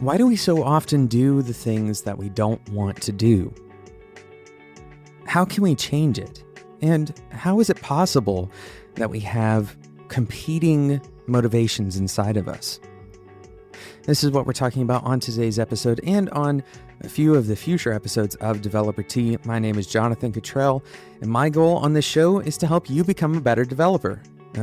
Why do we so often do the things that we don't want to do? How can we change it? And how is it possible that we have competing motivations inside of us? This is what we're talking about on today's episode and on a few of the future episodes of Developer Tea. My name is Jonathan Cottrell, and my goal on this show is to help you become a better developer,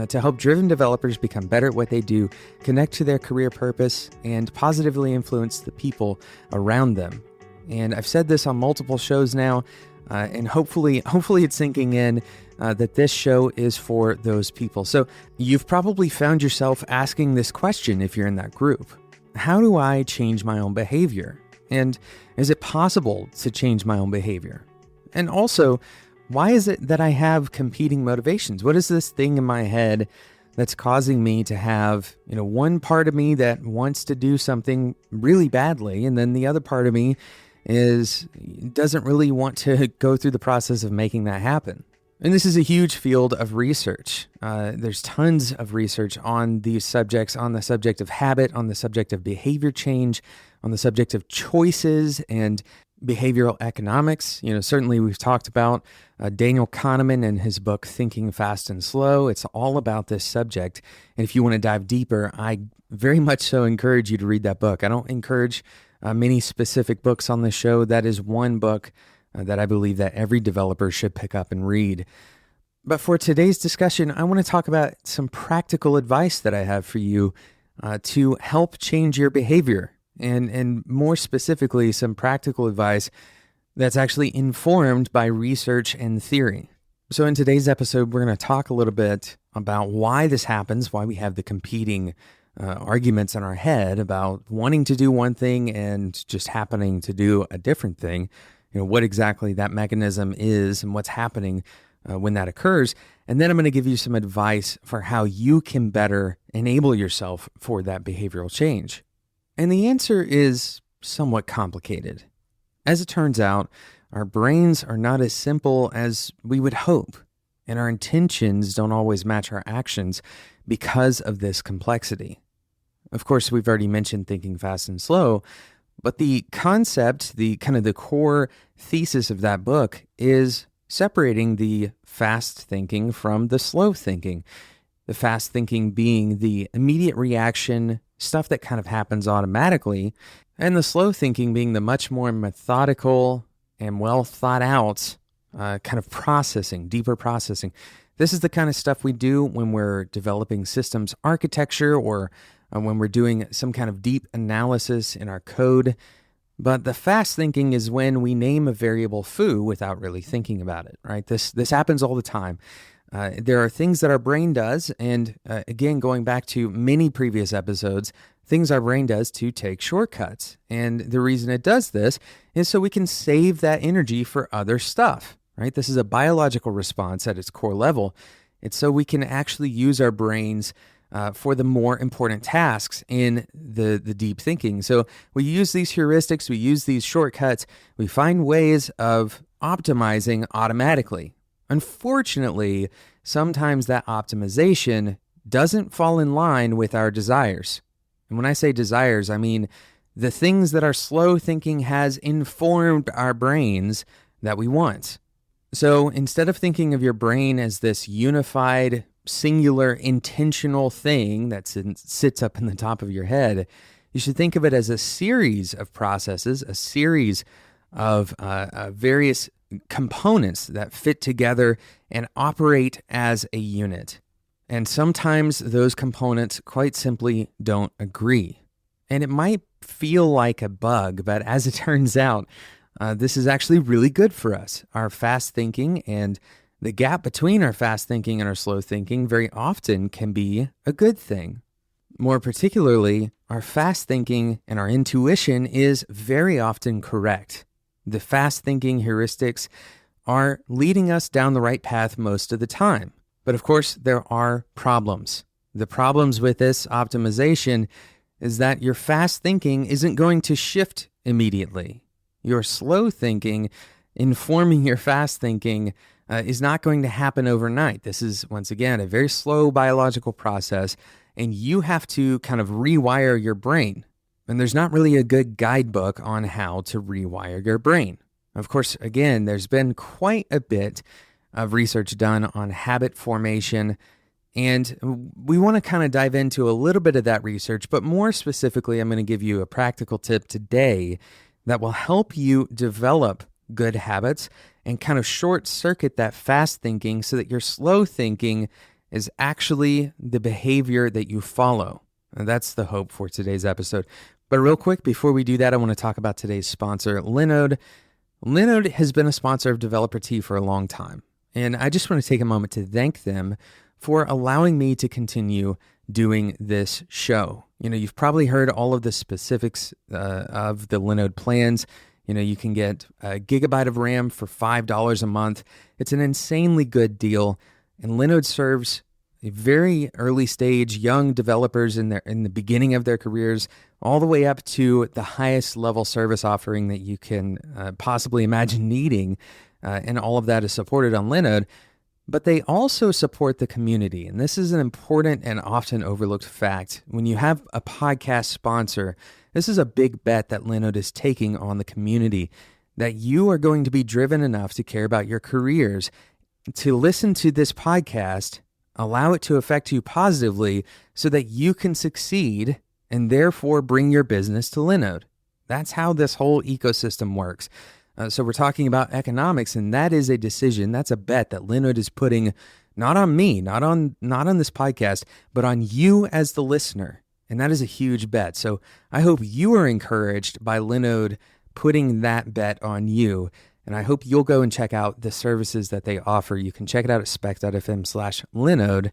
to help driven developers become better at what they do, connect to their career purpose, and positively influence the people around them. And I've said this on multiple shows now, and hopefully it's sinking in that this show is for those people. So you've probably found yourself asking this question if you're in that group. How do I change my own behavior? And is it possible to change my own behavior? And also, why is it that I have competing motivations? What is this thing in my head that's causing me to have, one part of me that wants to do something really badly, and then the other part of me doesn't really want to go through the process of making that happen? And this is a huge field of research. There's tons of research on these subjects, on the subject of habit, on the subject of behavior change, on the subject of choices and behavioral economics. Certainly we've talked about Daniel Kahneman and his book, Thinking Fast and Slow. It's all about this subject. And if you want to dive deeper, I very much so encourage you to read that book. I don't encourage many specific books on the show. That is one book that I believe that every developer should pick up and read. But for today's discussion, I want to talk about some practical advice that I have for you to help change your behavior. And more specifically, some practical advice that's actually informed by research and theory. So in today's episode, we're going to talk a little bit about why this happens, why we have the competing arguments in our head about wanting to do one thing and just happening to do a different thing. What exactly that mechanism is and what's happening when that occurs. And then I'm going to give you some advice for how you can better enable yourself for that behavioral change. And the answer is somewhat complicated. As it turns out, our brains are not as simple as we would hope, and our intentions don't always match our actions because of this complexity. Of course, we've already mentioned Thinking Fast and Slow, but the concept, the core thesis of that book is separating the fast thinking from the slow thinking. The fast thinking being the immediate reaction, stuff that kind of happens automatically, and the slow thinking being the much more methodical and well thought out kind of processing, deeper processing. This is the kind of stuff we do when we're developing systems architecture or when we're doing some kind of deep analysis in our code. But the fast thinking is when we name a variable foo without really thinking about it, right? This happens all the time. There are things that our brain does, and again, going back to many previous episodes, things our brain does to take shortcuts. And the reason it does this is so we can save that energy for other stuff, right? This is a biological response at its core level. It's so we can actually use our brains for the more important tasks in the deep thinking. So we use these heuristics, we use these shortcuts, we find ways of optimizing automatically. Unfortunately, sometimes that optimization doesn't fall in line with our desires. And when I say desires, I mean the things that our slow thinking has informed our brains that we want. So instead of thinking of your brain as this unified, singular, intentional thing that sits up in the top of your head, you should think of it as a series of processes, a series of various components that fit together and operate as a unit. And sometimes those components quite simply don't agree. And it might feel like a bug, but as it turns out, this is actually really good for us. Our fast thinking and the gap between our fast thinking and our slow thinking very often can be a good thing. More particularly, our fast thinking and our intuition is very often correct. The fast thinking heuristics are leading us down the right path most of the time. But of course, there are problems. The problems with this optimization is that your fast thinking isn't going to shift immediately. Your slow thinking informing your fast thinking is not going to happen overnight. This is, once again, a very slow biological process, and you have to kind of rewire your brain. And there's not really a good guidebook on how to rewire your brain. Of course, again, there's been quite a bit of research done on habit formation, and we want to kind of dive into a little bit of that research, but more specifically, I'm going to give you a practical tip today that will help you develop good habits and kind of short circuit that fast thinking so that your slow thinking is actually the behavior that you follow. And that's the hope for today's episode. But real quick, before we do that, I want to talk about today's sponsor, Linode. Linode has been a sponsor of Developer Tea for a long time, and I just want to take a moment to thank them for allowing me to continue doing this show. You've probably heard all of the specifics of the Linode plans. You can get a gigabyte of RAM for $5 a month. It's an insanely good deal, and Linode serves a very early stage young developers in the beginning of their careers, all the way up to the highest level service offering that you can possibly imagine needing, and all of that is supported on Linode. But they also support the community, and this is an important and often overlooked fact. When you have a podcast sponsor, this is a big bet that Linode is taking on the community, that you are going to be driven enough to care about your careers, to listen to this podcast, allow it to affect you positively so that you can succeed and therefore bring your business to Linode. That's how this whole ecosystem works. So we're talking about economics, and that is a decision. That's a bet that Linode is putting not on me, not on this podcast, but on you as the listener. And that is a huge bet. So I hope you are encouraged by Linode putting that bet on you. And I hope you'll go and check out the services that they offer. You can check it out at spec.fm/Linode.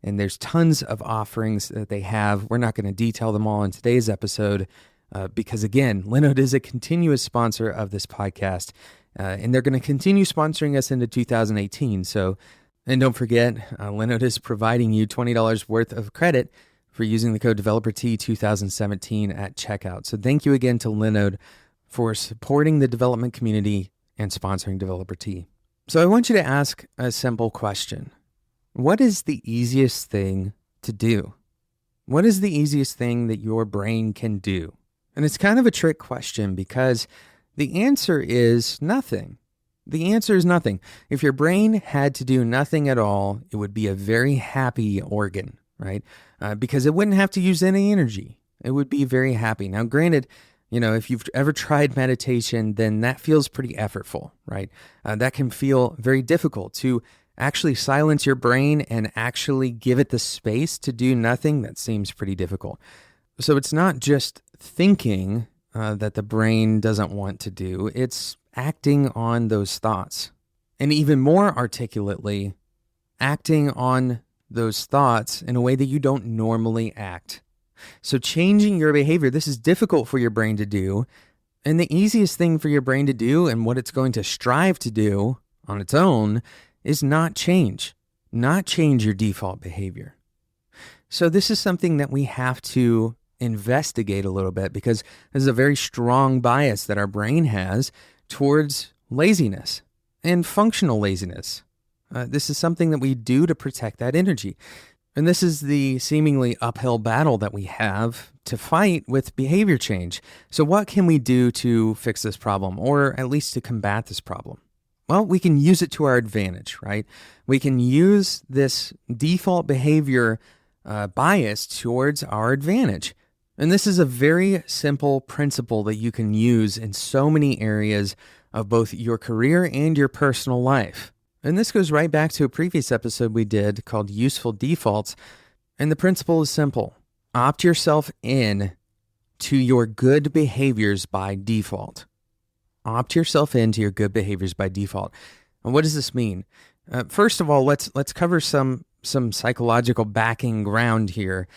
And there's tons of offerings that they have. We're not going to detail them all in today's episode because, again, Linode is a continuous sponsor of this podcast. And they're going to continue sponsoring us into 2018. And don't forget, Linode is providing you $20 worth of credit for using the code DeveloperT2017 at checkout. So thank you again to Linode for supporting the development community and sponsoring Developer Tea. So I want you to ask a simple question. What is the easiest thing to do? What is the easiest thing that your brain can do? And it's kind of a trick question because the answer is nothing. The answer is nothing. If your brain had to do nothing at all, it would be a very happy organ, right? Because it wouldn't have to use any energy. It would be very happy. Now, granted, if you've ever tried meditation, then that feels pretty effortful, right? That can feel very difficult to actually silence your brain and actually give it the space to do nothing. That seems pretty difficult. So it's not just thinking that the brain doesn't want to do, it's acting on those thoughts. And even more articulately, acting on those thoughts in a way that you don't normally act. So changing your behavior, this is difficult for your brain to do. And the easiest thing for your brain to do and what it's going to strive to do on its own is not change your default behavior. So this is something that we have to investigate a little bit because there's a very strong bias that our brain has towards laziness and functional laziness. This is something that we do to protect that energy. And this is the seemingly uphill battle that we have to fight with behavior change. So what can we do to fix this problem, or at least to combat this problem? Well, we can use it to our advantage, right? We can use this default behavior bias towards our advantage. And this is a very simple principle that you can use in so many areas of both your career and your personal life. And this goes right back to a previous episode we did called Useful Defaults. And the principle is simple. Opt yourself in to your good behaviors by default. Opt yourself into your good behaviors by default. And what does this mean? First of all, let's cover some psychological backing ground here.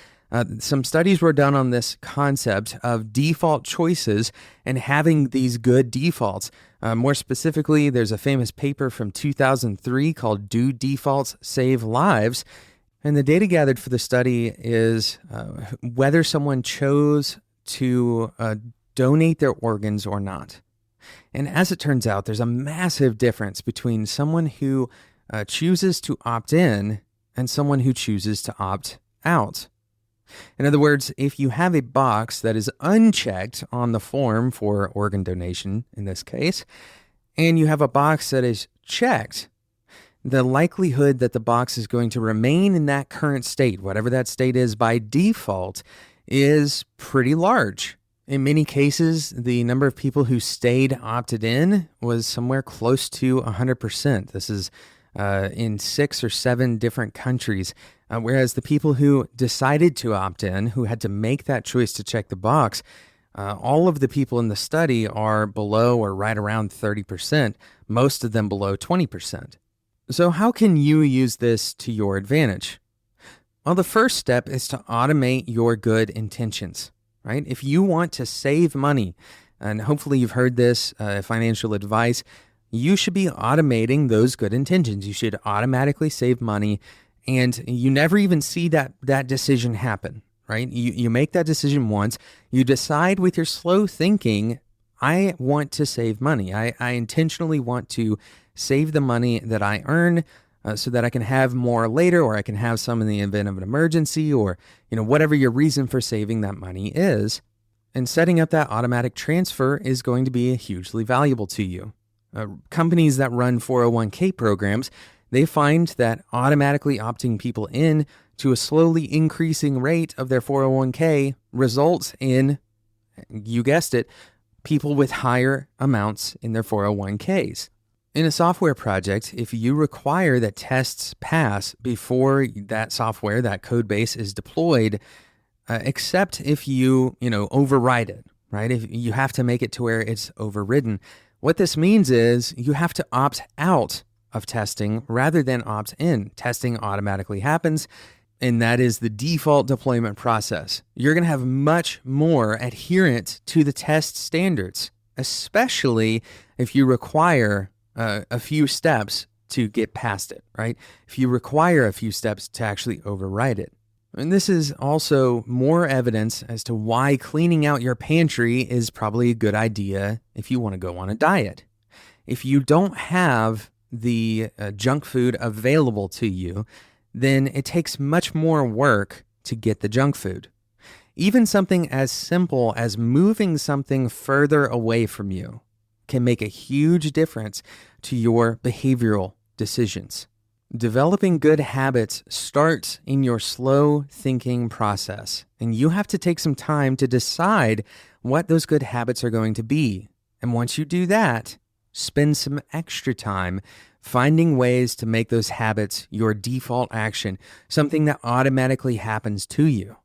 Some studies were done on this concept of default choices and having these good defaults. More specifically, there's a famous paper from 2003 called Do Defaults Save Lives? And the data gathered for the study is whether someone chose to donate their organs or not. And as it turns out, there's a massive difference between someone who chooses to opt in and someone who chooses to opt out. In other words, if you have a box that is unchecked on the form for organ donation, in this case, and you have a box that is checked, the likelihood that the box is going to remain in that current state, whatever that state is by default, is pretty large. In many cases, the number of people who stayed opted in was somewhere close to 100%. This is in 6 or 7 different countries. Whereas the people who decided to opt in, who had to make that choice to check the box, all of the people in the study are below or right around 30%, most of them below 20%. So how can you use this to your advantage? Well, the first step is to automate your good intentions, right? If you want to save money, and hopefully you've heard this financial advice, you should be automating those good intentions. You should automatically save money, and you never even see that decision happen, right? You make that decision once. You decide with your slow thinking, I want to save money. I intentionally want to save the money that I earn so that I can have more later, or I can have some in the event of an emergency, or whatever your reason for saving that money is. And setting up that automatic transfer is going to be hugely valuable to you. Companies that run 401k programs, they find that automatically opting people in to a slowly increasing rate of their 401k results in, you guessed it, people with higher amounts in their 401ks. In a software project, if you require that tests pass before that software, that code base is deployed, except if you override it, right? If you have to make it to where it's overridden. What this means is you have to opt out of testing rather than opt in. Testing automatically happens, and that is the default deployment process. You're going to have much more adherence to the test standards, especially if you require a few steps to get past it, right? If you require a few steps to actually override it. And this is also more evidence as to why cleaning out your pantry is probably a good idea if you want to go on a diet. If you don't have the junk food available to you, then it takes much more work to get the junk food. Even something as simple as moving something further away from you can make a huge difference to your behavioral decisions. Developing good habits starts in your slow thinking process, and you have to take some time to decide what those good habits are going to be. And once you do that, spend some extra time finding ways to make those habits your default action, something that automatically happens to you.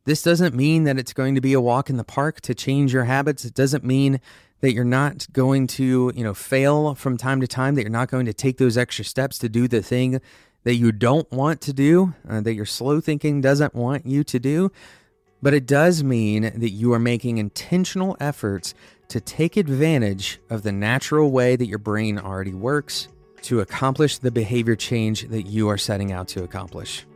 This doesn't mean that it's going to be a walk in the park to change your habits. It doesn't mean that you're not going to, fail from time to time, that you're not going to take those extra steps to do the thing that you don't want to do, that your slow thinking doesn't want you to do. But it does mean that you are making intentional efforts to take advantage of the natural way that your brain already works to accomplish the behavior change that you are setting out to accomplish.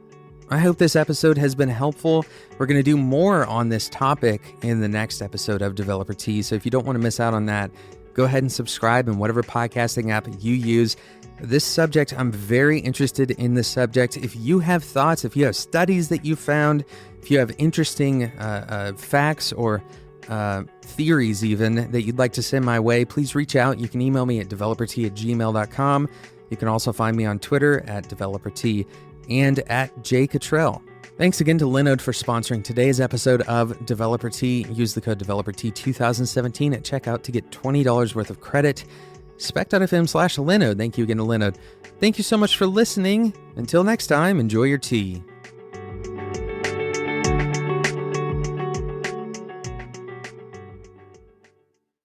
I hope this episode has been helpful. We're going to do more on this topic in the next episode of Developer Tea. So if you don't want to miss out on that, go ahead and subscribe in whatever podcasting app you use. This subject, I'm very interested in this subject. If you have thoughts, if you have studies that you found, if you have interesting facts or theories even that you'd like to send my way, please reach out. You can email me at developertea@gmail.com. You can also find me on Twitter at developertea and at jcottrell. Thanks again to Linode for sponsoring today's episode of Developer Tea. Use the code DeveloperT2017 at checkout to get $20 worth of credit. Spec.fm/Linode. Thank you again to Linode. Thank you so much for listening. Until next time, enjoy your tea.